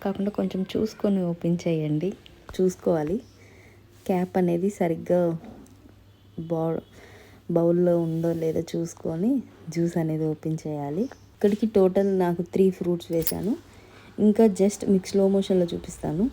కాకుండా కొంచెం చూసుకొని ఓపెన్ చేయండి. చూసుకోవాలి క్యాప్ అనేది సరిగ్గా బౌల్లో ఉందో లేదో చూసుకొని జ్యూస్ అనేది ఓపెన్ చేయాలి. ఇక్కడికి టోటల్ నాకు 3 ఫ్రూట్స్ వేసాను. ఇంకా జస్ట్ మీకు స్లో మోషన్లో చూపిస్తాను.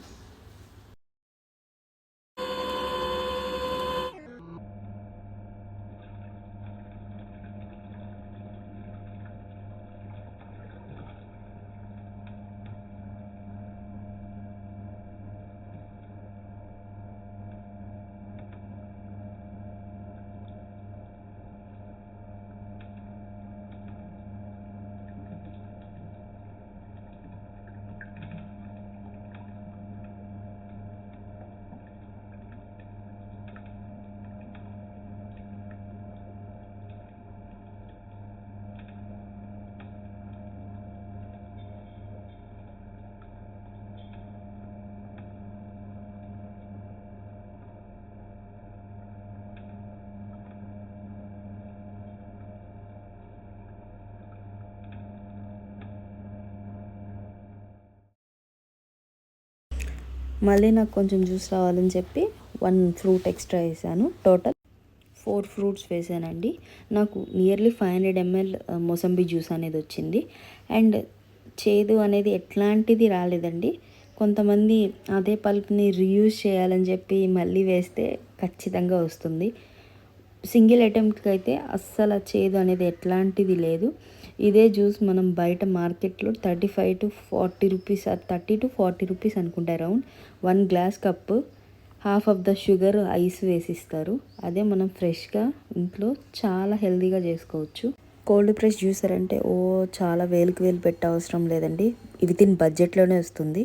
మళ్ళీ నాకు కొంచెం జ్యూస్ రావాలని చెప్పి 1 ఫ్రూట్ ఎక్స్ట్రా వేసాను. టోటల్ 4 ఫ్రూట్స్ వేసానండి. నాకు నియర్లీ 500 ml మోసంబి జ్యూస్ అనేది వచ్చింది. అండ్ చేదు అనేది ఎట్లాంటిది రాలేదండి. కొంతమంది అదే పల్ప్ని రీయూజ్ చేయాలని చెప్పి మళ్ళీ వేస్తే ఖచ్చితంగా వస్తుంది. సింగిల్ అటెంప్ట్కి అయితే అస్సలు చేదు అనేది ఎట్లాంటిది లేదు. ఇదే జ్యూస్ మనం బయట మార్కెట్లో 35 to 40 రూపీస్, 30 to 40 రూపీస్ అనుకుంటా around. 1 glass cup half of the sugar ice వేసిస్తారు. అదే మనం ఫ్రెష్గా ఇంట్లో చాలా హెల్తీగా చేసుకోవచ్చు. కోల్డ్ ప్రెస్ జ్యూసర్ అంటే చాలా వేలకు వేలు పెట్టే అవసరం లేదండి. వితిన్ బడ్జెట్లోనే వస్తుంది.